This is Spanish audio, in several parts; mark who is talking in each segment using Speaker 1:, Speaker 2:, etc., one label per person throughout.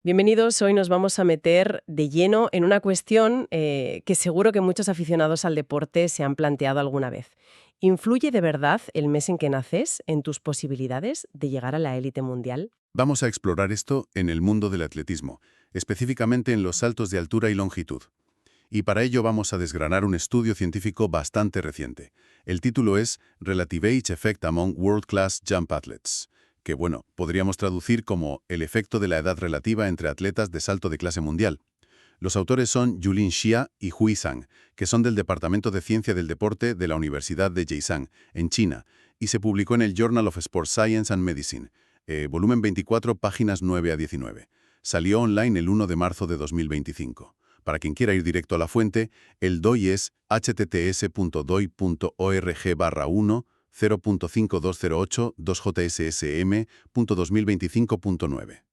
Speaker 1: Bienvenidos, hoy nos vamos a meter de lleno en una cuestión que seguro que muchos aficionados al deporte se han planteado alguna vez. ¿Influye de verdad el mes en que naces en tus posibilidades de llegar a la élite mundial?
Speaker 2: Vamos a explorar esto en el mundo del atletismo, específicamente en los saltos de altura y longitud. Y para ello vamos a desgranar un estudio científico bastante reciente. El título es Relative Age Effect Among World Class Jump Athletes, que bueno, podríamos traducir como el efecto de la edad relativa entre atletas de salto de clase mundial. Los autores son Yulin Xia y Hui Zhang, que son del Departamento de Ciencia del Deporte de la Universidad de Zhejiang, en China, y se publicó en el Journal of Sports Science and Medicine, volumen 24, páginas 9 a 19. Salió online el 1 de marzo de 2025. Para quien quiera ir directo a la fuente, el DOI es https.doi.org/1 0.5208 2JSSM.2025.9.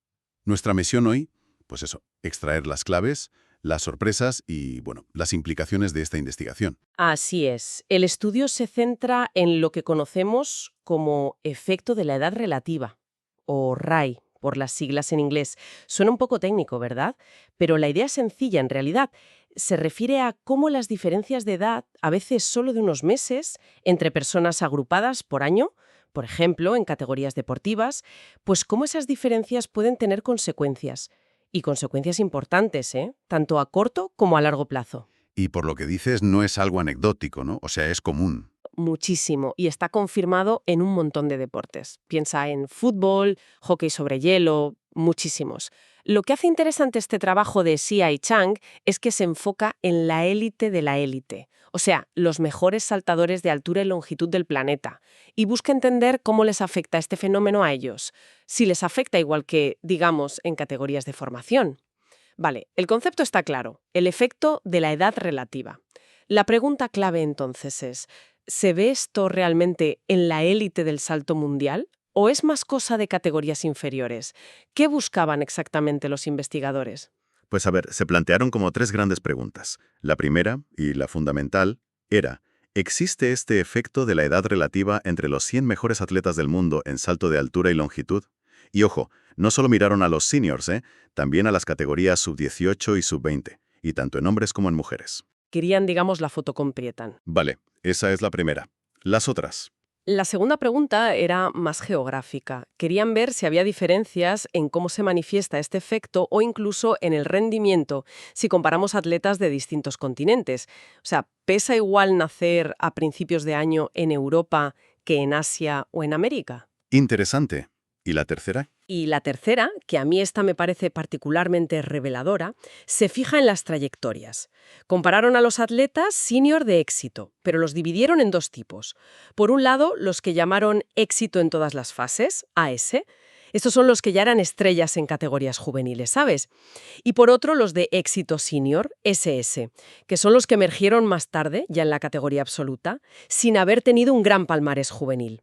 Speaker 2: Nuestra misión hoy, pues eso, extraer las claves, las sorpresas y, bueno, las implicaciones de esta investigación.
Speaker 1: Así es. El estudio se centra en lo que conocemos como efecto de la edad relativa, o RAI, por las siglas en inglés. Suena un poco técnico, ¿verdad? Pero la idea es sencilla en realidad. Se refiere a cómo las diferencias de edad, a veces solo de unos meses, entre personas agrupadas por año, por ejemplo, en categorías deportivas, pues cómo esas diferencias pueden tener consecuencias. Y consecuencias importantes, ¿eh? Tanto a corto como a largo plazo.
Speaker 2: Y por lo que dices, no es algo anecdótico, ¿no? O sea, es común.
Speaker 1: Muchísimo, y está confirmado en un montón de deportes. Piensa en fútbol, hockey sobre hielo, muchísimos. Lo que hace interesante este trabajo de Xia y Chang es que se enfoca en la élite de la élite, o sea, los mejores saltadores de altura y longitud del planeta, y busca entender cómo les afecta este fenómeno a ellos, si les afecta igual que, digamos, en categorías de formación. Vale, el concepto está claro, el efecto de la edad relativa. La pregunta clave entonces es, ¿se ve esto realmente en la élite del salto mundial? ¿O es más cosa de categorías inferiores? ¿Qué buscaban exactamente los investigadores?
Speaker 3: Pues a ver, se plantearon como tres grandes preguntas. La primera, y la fundamental, era, ¿existe este efecto de la edad relativa entre los 100 mejores atletas del mundo en salto de altura y longitud? Y ojo, no solo miraron a los seniors, también a las categorías sub-18 y sub-20, y tanto en hombres como en mujeres.
Speaker 1: Querían, digamos, la foto completa.
Speaker 3: Vale, esa es la primera. Las otras.
Speaker 1: La segunda pregunta era más geográfica. Querían ver si había diferencias en cómo se manifiesta este efecto o incluso en el rendimiento si comparamos atletas de distintos continentes. O sea, ¿pesa igual nacer a principios de año en Europa que en Asia o en América?
Speaker 3: Interesante. ¿Y la tercera?
Speaker 1: Y la tercera, que a mí esta me parece particularmente reveladora, se fija en las trayectorias. Compararon a los atletas senior de éxito, pero los dividieron en dos tipos. Por un lado, los que llamaron éxito en todas las fases, AS. Estos son los que ya eran estrellas en categorías juveniles, ¿sabes? Y por otro, los de éxito senior, SS, que son los que emergieron más tarde, ya en la categoría absoluta, sin haber tenido un gran palmarés juvenil.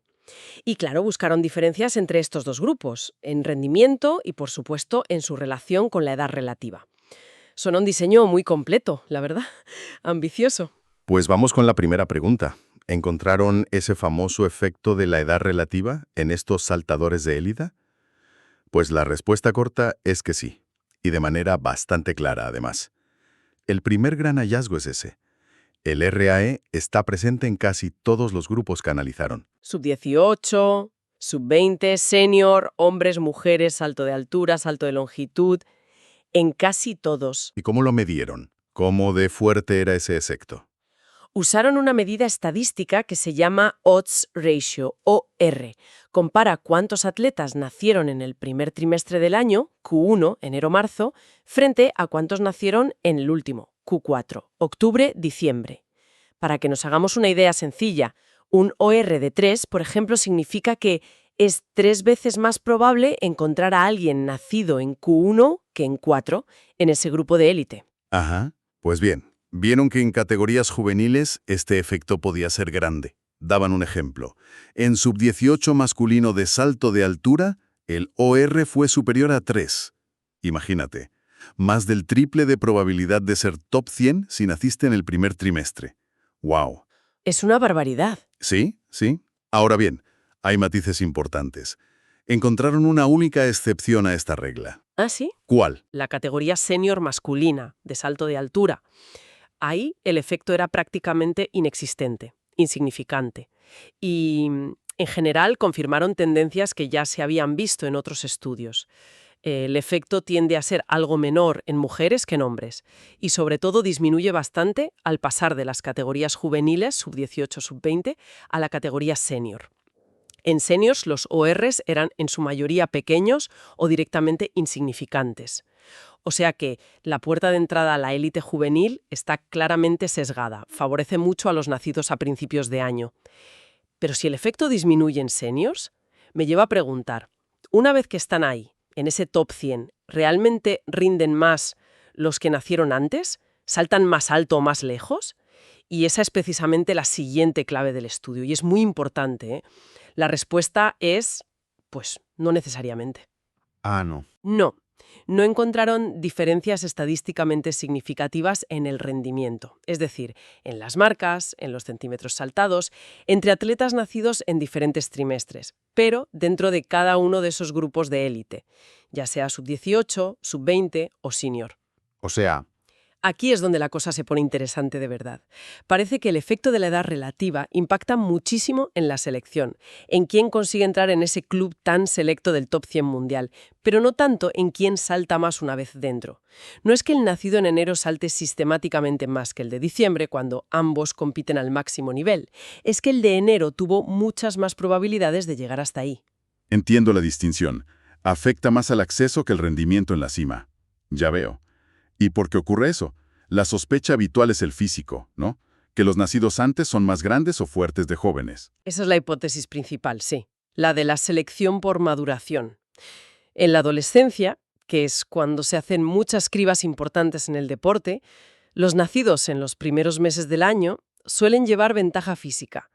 Speaker 1: Y claro, buscaron diferencias entre estos dos grupos, en rendimiento y, por supuesto, en su relación con la edad relativa. Son un diseño muy completo, la verdad. Ambicioso.
Speaker 4: Pues vamos con la primera pregunta. ¿Encontraron ese famoso efecto de la edad relativa en estos saltadores de élite? Pues la respuesta corta es que sí, y de manera bastante clara además. El primer gran hallazgo es ese. El RAE está presente en casi todos los grupos que analizaron.
Speaker 1: Sub-18, sub-20, senior, hombres, mujeres, salto de altura, salto de longitud, en casi todos.
Speaker 4: ¿Y cómo lo midieron? ¿Cómo de fuerte era ese efecto?
Speaker 1: Usaron una medida estadística que se llama Odds Ratio, OR. Compara cuántos atletas nacieron en el primer trimestre del año, Q1, enero-marzo, frente a cuántos nacieron en el último, Q4, octubre-diciembre. Para que nos hagamos una idea sencilla, un OR de 3, por ejemplo, significa que es 3 veces más probable encontrar a alguien nacido en Q1 que en 4 en ese grupo de élite.
Speaker 4: Ajá. Pues bien, vieron que en categorías juveniles este efecto podía ser grande. Daban un ejemplo. En sub-18 masculino de salto de altura, el OR fue superior a 3. Imagínate, más del triple de probabilidad de ser top 100 si naciste en el primer trimestre. ¡Wow!
Speaker 1: Es una barbaridad.
Speaker 4: Sí, sí. Ahora bien, hay matices importantes. Encontraron una única excepción a esta regla.
Speaker 1: ¿Ah, sí?
Speaker 4: ¿Cuál?
Speaker 1: La categoría senior masculina, de salto de altura. Ahí el efecto era prácticamente inexistente, insignificante. Y, en general, confirmaron tendencias que ya se habían visto en otros estudios. El efecto tiende a ser algo menor en mujeres que en hombres y sobre todo disminuye bastante al pasar de las categorías juveniles, sub-18, sub-20, a la categoría senior. En seniors los ORs eran en su mayoría pequeños o directamente insignificantes. O sea que la puerta de entrada a la élite juvenil está claramente sesgada, favorece mucho a los nacidos a principios de año. Pero si el efecto disminuye en seniors, me lleva a preguntar, una vez que están ahí, en ese top 100, ¿realmente rinden más los que nacieron antes? ¿Saltan más alto o más lejos? Y esa es precisamente la siguiente clave del estudio, y es muy importante, ¿eh? La respuesta es, pues, no necesariamente.
Speaker 4: Ah, no.
Speaker 1: No. No encontraron diferencias estadísticamente significativas en el rendimiento, es decir, en las marcas, en los centímetros saltados, entre atletas nacidos en diferentes trimestres, pero dentro de cada uno de esos grupos de élite, ya sea sub-18, sub-20 o senior.
Speaker 4: O sea,
Speaker 1: Aquí es donde la cosa se pone interesante de verdad. Parece que el efecto de la edad relativa impacta muchísimo en la selección, en quién consigue entrar en ese club tan selecto del top 100 mundial, pero no tanto en quién salta más una vez dentro. No es que el nacido en enero salte sistemáticamente más que el de diciembre, cuando ambos compiten al máximo nivel. Es que el de enero tuvo muchas más probabilidades de llegar hasta ahí.
Speaker 2: Entiendo la distinción. Afecta más al acceso que el rendimiento en la cima. Ya veo. ¿Y por qué ocurre eso? La sospecha habitual es el físico, ¿no? Que los nacidos antes son más grandes o fuertes de jóvenes.
Speaker 1: Esa es la hipótesis principal, sí. La de la selección por maduración. En la adolescencia, que es cuando se hacen muchas cribas importantes en el deporte, los nacidos en los primeros meses del año suelen llevar ventaja física,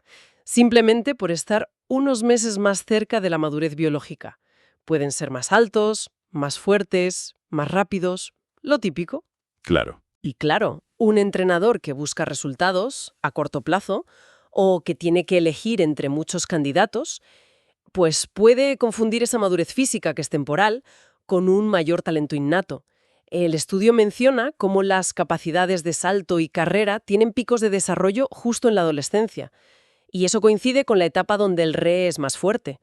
Speaker 1: simplemente por estar unos meses más cerca de la madurez biológica. Pueden ser más altos, más fuertes, más rápidos, lo típico.
Speaker 2: Claro.
Speaker 1: Y claro, un entrenador que busca resultados a corto plazo o que tiene que elegir entre muchos candidatos, pues puede confundir esa madurez física, que es temporal, con un mayor talento innato. El estudio menciona cómo las capacidades de salto y carrera tienen picos de desarrollo justo en la adolescencia, y eso coincide con la etapa donde el re es más fuerte.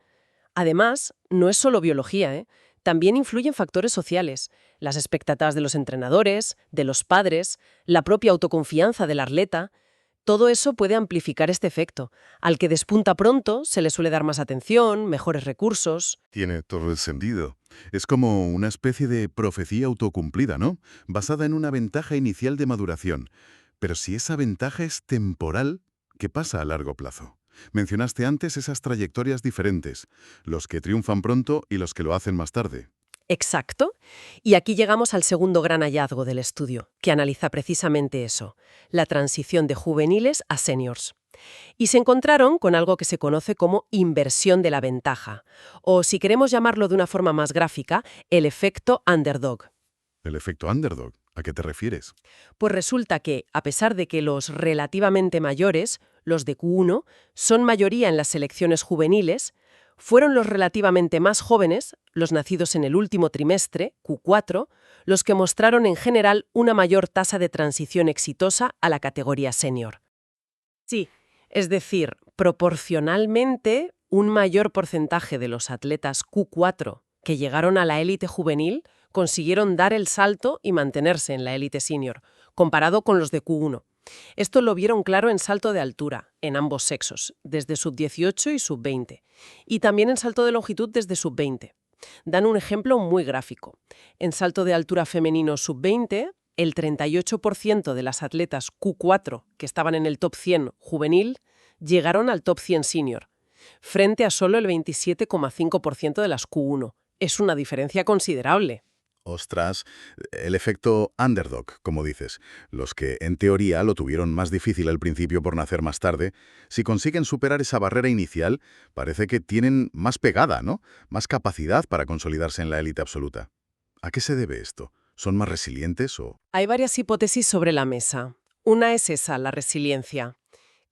Speaker 1: Además, no es solo biología, ¿eh? También influyen factores sociales, las expectativas de los entrenadores, de los padres, la propia autoconfianza del atleta. Todo eso puede amplificar este efecto. Al que despunta pronto se le suele dar más atención, mejores recursos.
Speaker 2: Tiene todo el sentido. Es como una especie de profecía autocumplida, ¿no? Basada en una ventaja inicial de maduración. Pero si esa ventaja es temporal, ¿qué pasa a largo plazo? Mencionaste antes esas trayectorias diferentes, los que triunfan pronto y los que lo hacen más tarde.
Speaker 1: Exacto. Y aquí llegamos al segundo gran hallazgo del estudio, que analiza precisamente eso, la transición de juveniles a seniors. Y se encontraron con algo que se conoce como inversión de la ventaja, o si queremos llamarlo de una forma más gráfica, el efecto underdog.
Speaker 2: El efecto underdog, ¿a qué te refieres?
Speaker 1: Pues resulta que, a pesar de que los relativamente mayores, los de Q1, son mayoría en las selecciones juveniles, fueron los relativamente más jóvenes, los nacidos en el último trimestre, Q4, los que mostraron en general una mayor tasa de transición exitosa a la categoría senior. Sí, es decir, proporcionalmente, un mayor porcentaje de los atletas Q4 que llegaron a la élite juvenil consiguieron dar el salto y mantenerse en la élite senior, comparado con los de Q1. Esto lo vieron claro en salto de altura, en ambos sexos, desde sub-18 y sub-20, y también en salto de longitud desde sub-20. Dan un ejemplo muy gráfico. En salto de altura femenino sub-20, el 38% de las atletas Q4 que estaban en el top 100 juvenil llegaron al top 100 senior, frente a solo el 27,5% de las Q1. Es una diferencia considerable.
Speaker 4: ostras, el efecto underdog, como dices. Los que, en teoría, lo tuvieron más difícil al principio por nacer más tarde, si consiguen superar esa barrera inicial, parece que tienen más pegada, ¿no? Más capacidad para consolidarse en la élite absoluta. ¿A qué se debe esto? ¿Son más resilientes o...?
Speaker 1: Hay varias hipótesis sobre la mesa. Una es esa, la resiliencia.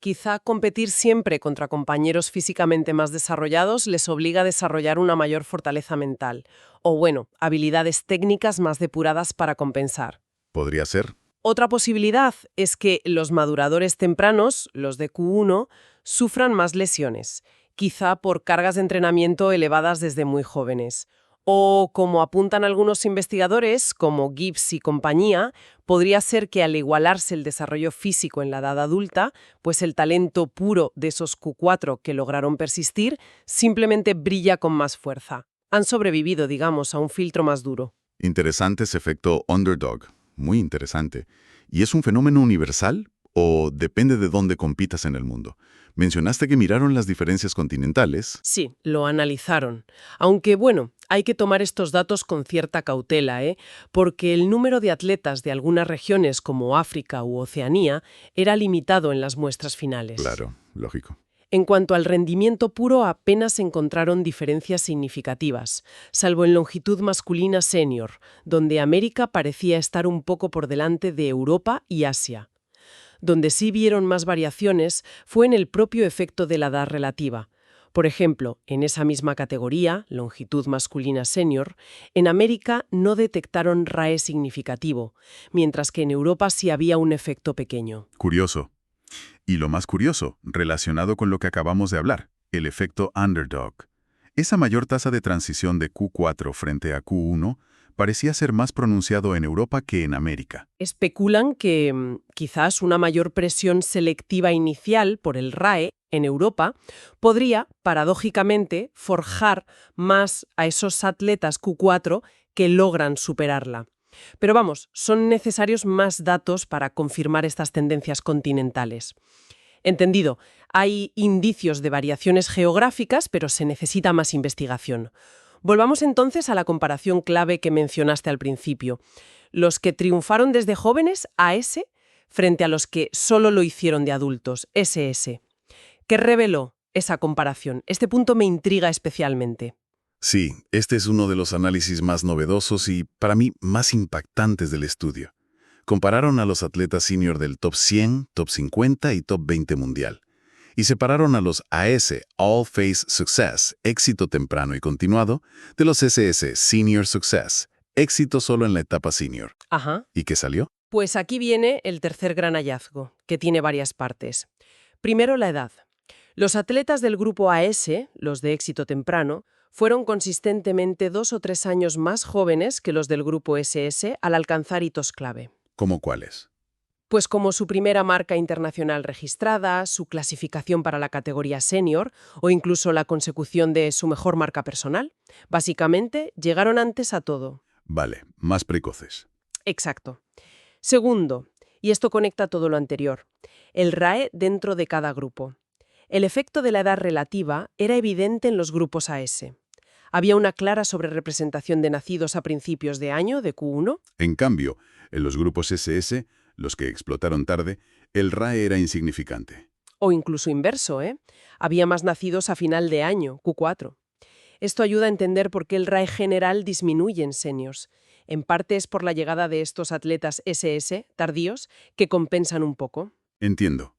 Speaker 1: Quizá competir siempre contra compañeros físicamente más desarrollados les obliga a desarrollar una mayor fortaleza mental, o bueno, habilidades técnicas más depuradas para compensar.
Speaker 2: Podría ser.
Speaker 1: Otra posibilidad es que los maduradores tempranos, los de Q1, sufran más lesiones, quizá por cargas de entrenamiento elevadas desde muy jóvenes. O, como apuntan algunos investigadores, como Gibbs y compañía, podría ser que al igualarse el desarrollo físico en la edad adulta, pues el talento puro de esos Q4 que lograron persistir simplemente brilla con más fuerza. Han sobrevivido, digamos, a un filtro más duro.
Speaker 2: Interesante ese efecto underdog. Muy interesante. ¿Y es un fenómeno universal o depende de dónde compitas en el mundo? Mencionaste que miraron las diferencias continentales.
Speaker 1: Sí, lo analizaron. Aunque, bueno, hay que tomar estos datos con cierta cautela, porque el número de atletas de algunas regiones como África u Oceanía era limitado en las muestras finales.
Speaker 2: Claro, lógico.
Speaker 1: En cuanto al rendimiento puro, apenas encontraron diferencias significativas, salvo en longitud masculina senior, donde América parecía estar un poco por delante de Europa y Asia. Donde sí vieron más variaciones fue en el propio efecto de la edad relativa. Por ejemplo, en esa misma categoría, longitud masculina senior, en América no detectaron RAE significativo, mientras que en Europa sí había un efecto pequeño.
Speaker 2: Curioso. Y lo más curioso, relacionado con lo que acabamos de hablar, el efecto underdog. Esa mayor tasa de transición de Q4 frente a Q1 parecía ser más pronunciado en Europa que en América.
Speaker 1: Especulan que quizás una mayor presión selectiva inicial por el RAE en Europa podría, paradójicamente, forjar más a esos atletas Q4 que logran superarla. Pero vamos, son necesarios más datos para confirmar estas tendencias continentales. Entendido, hay indicios de variaciones geográficas, pero se necesita más investigación. Volvamos entonces a la comparación clave que mencionaste al principio. Los que triunfaron desde jóvenes, AS, frente a los que solo lo hicieron de adultos, SS. ¿Qué reveló esa comparación? Este punto me intriga especialmente.
Speaker 2: Sí, este es uno de los análisis más novedosos y, para mí, más impactantes del estudio. Compararon a los atletas senior del top 100, top 50 y top 20 mundial. Y separaron a los AS, All Phase Success, éxito temprano y continuado, de los SS, Senior Success, éxito solo en la etapa senior.
Speaker 1: Ajá.
Speaker 2: ¿Y qué salió?
Speaker 1: Pues aquí viene el tercer gran hallazgo, que tiene varias partes. Primero, la edad. Los atletas del grupo AS, los de éxito temprano, fueron consistentemente 2 o 3 años más jóvenes que los del grupo SS al alcanzar hitos clave.
Speaker 2: ¿Cómo cuáles?
Speaker 1: Pues como su primera marca internacional registrada, su clasificación para la categoría senior o incluso la consecución de su mejor marca personal. Básicamente, llegaron antes a todo.
Speaker 2: Vale, más precoces.
Speaker 1: Exacto. Segundo, y esto conecta todo lo anterior, el RAE dentro de cada grupo. El efecto de la edad relativa era evidente en los grupos AS. Había una clara sobrerepresentación de nacidos a principios de año, de Q1.
Speaker 2: En cambio, en los grupos SS, los que explotaron tarde, el RAE era insignificante.
Speaker 1: O incluso inverso, Había más nacidos a final de año, Q4. Esto ayuda a entender por qué el RAE general disminuye en seniors. En parte es por la llegada de estos atletas SS, tardíos, que compensan un poco.
Speaker 2: Entiendo.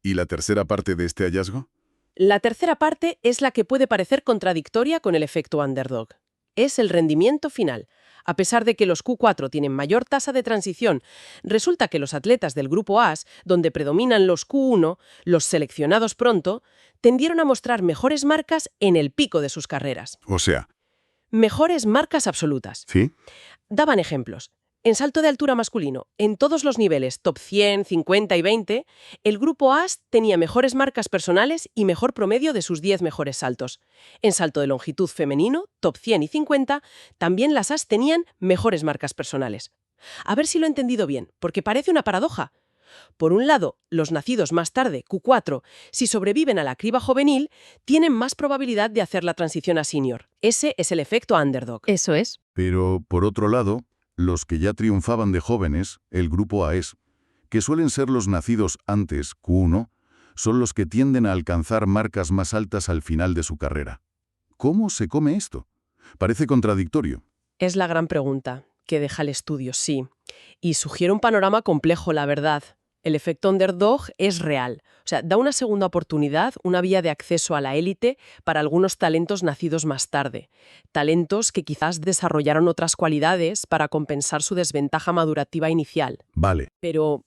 Speaker 2: ¿Y la tercera parte de este hallazgo?
Speaker 1: La tercera parte es la que puede parecer contradictoria con el efecto underdog. Es el rendimiento final. A pesar de que los Q4 tienen mayor tasa de transición, resulta que los atletas del grupo AS, donde predominan los Q1, los seleccionados pronto, tendieron a mostrar mejores marcas en el pico de sus carreras.
Speaker 2: O sea,
Speaker 1: Mejores marcas absolutas.
Speaker 2: ¿sí?
Speaker 1: Daban ejemplos. En salto de altura masculino, en todos los niveles, top 100, 50 y 20, el grupo AS tenía mejores marcas personales y mejor promedio de sus 10 mejores saltos. En salto de longitud femenino, top 100 y 50, también las AS tenían mejores marcas personales. A ver si lo he entendido bien, porque parece una paradoja. Por un lado, los nacidos más tarde, Q4, si sobreviven a la criba juvenil, tienen más probabilidad de hacer la transición a senior. Ese es el efecto underdog.
Speaker 5: Eso es.
Speaker 4: Pero, por otro lado, los que ya triunfaban de jóvenes, el grupo AES, que suelen ser los nacidos antes, Q1, son los que tienden a alcanzar marcas más altas al final de su carrera. ¿Cómo se come esto? Parece contradictorio.
Speaker 1: Es la gran pregunta que deja el estudio, sí. Y sugiere un panorama complejo, la verdad. el efecto underdog es real. O sea, da una segunda oportunidad, una vía de acceso a la élite para algunos talentos nacidos más tarde. Talentos que quizás desarrollaron otras cualidades para compensar su desventaja madurativa inicial.
Speaker 4: Vale.
Speaker 1: Pero,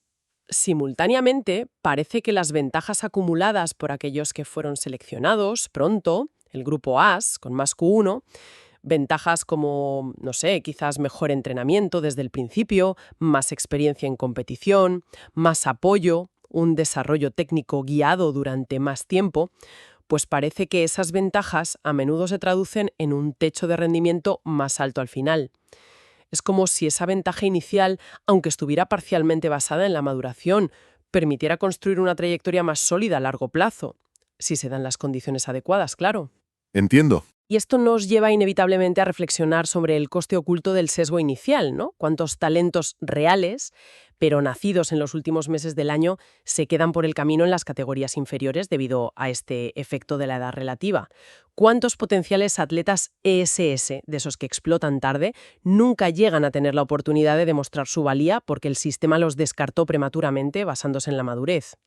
Speaker 1: simultáneamente, parece que las ventajas acumuladas por aquellos que fueron seleccionados pronto, el grupo As, con más Q1, ventajas como, no sé, quizás mejor entrenamiento desde el principio, más experiencia en competición, más apoyo, un desarrollo técnico guiado durante más tiempo, pues parece que esas ventajas a menudo se traducen en un techo de rendimiento más alto al final. Es como si esa ventaja inicial, aunque estuviera parcialmente basada en la maduración, permitiera construir una trayectoria más sólida a largo plazo, si se dan las condiciones adecuadas, claro.
Speaker 3: Entiendo.
Speaker 1: Y esto nos lleva inevitablemente a reflexionar sobre el coste oculto del sesgo inicial, ¿no? Cuántos talentos reales, pero nacidos en los últimos meses del año, se quedan por el camino en las categorías inferiores debido a este efecto de la edad relativa. ¿Cuántos potenciales atletas ESS, de esos que explotan tarde, nunca llegan a tener la oportunidad de demostrar su valía porque el sistema los descartó prematuramente basándose en la madurez?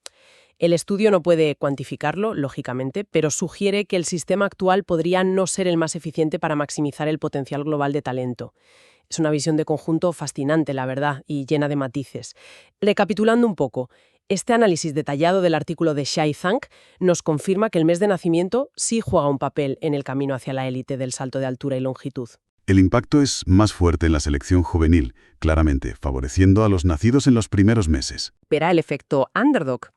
Speaker 1: El estudio no puede cuantificarlo, lógicamente, pero sugiere que el sistema actual podría no ser el más eficiente para maximizar el potencial global de talento. Es una visión de conjunto fascinante, la verdad, y llena de matices. Recapitulando un poco, este análisis detallado del artículo de Shai Zhang nos confirma que el mes de nacimiento sí juega un papel en el camino hacia la élite del salto de altura y longitud.
Speaker 4: El impacto es más fuerte en la selección juvenil, claramente, favoreciendo a los nacidos en los primeros meses.
Speaker 1: Verá el efecto underdog.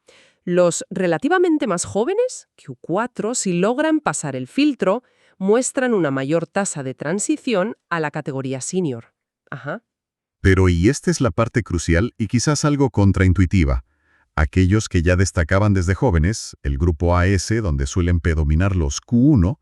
Speaker 1: Los relativamente más jóvenes, Q4, si logran pasar el filtro, muestran una mayor tasa de transición a la categoría senior. Ajá.
Speaker 3: Pero y esta es la parte crucial y quizás algo contraintuitiva. Aquellos que ya destacaban desde jóvenes, el grupo AS, donde suelen predominar los Q1,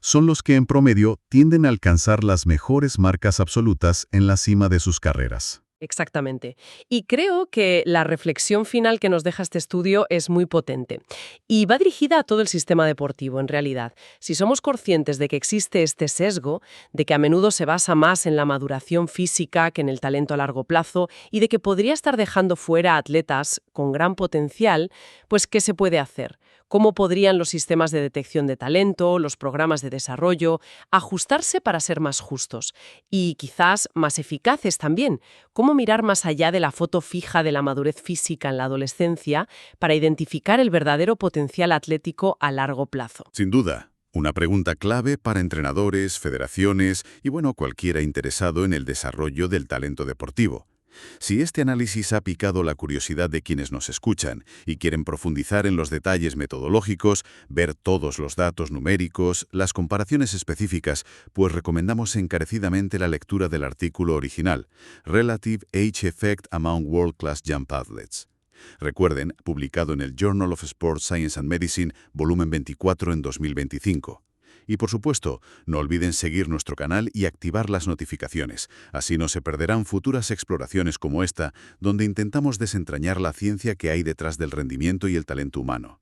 Speaker 3: son los que en promedio tienden a alcanzar las mejores marcas absolutas en la cima de sus carreras.
Speaker 1: Exactamente. Y creo que la reflexión final que nos deja este estudio es muy potente. Y va dirigida a todo el sistema deportivo, en realidad. Si somos conscientes de que existe este sesgo, de que a menudo se basa más en la maduración física que en el talento a largo plazo, y de que podría estar dejando fuera a atletas con gran potencial, pues ¿qué se puede hacer? ¿Cómo podrían los sistemas de detección de talento, los programas de desarrollo, ajustarse para ser más justos? Y quizás más eficaces también. ¿Cómo mirar más allá de la foto fija de la madurez física en la adolescencia para identificar el verdadero potencial atlético a largo plazo?
Speaker 2: Sin duda, una pregunta clave para entrenadores, federaciones y, cualquiera interesado en el desarrollo del talento deportivo. Si este análisis ha picado la curiosidad de quienes nos escuchan y quieren profundizar en los detalles metodológicos, ver todos los datos numéricos, las comparaciones específicas, pues recomendamos encarecidamente la lectura del artículo original, Relative Age Effect Among World Class Jump Athletes. Recuerden, publicado en el Journal of Sports Science and Medicine, volumen 24 en 2025. Y por supuesto, no olviden seguir nuestro canal y activar las notificaciones. Así no se perderán futuras exploraciones como esta, donde intentamos desentrañar la ciencia que hay detrás del rendimiento y el talento humano.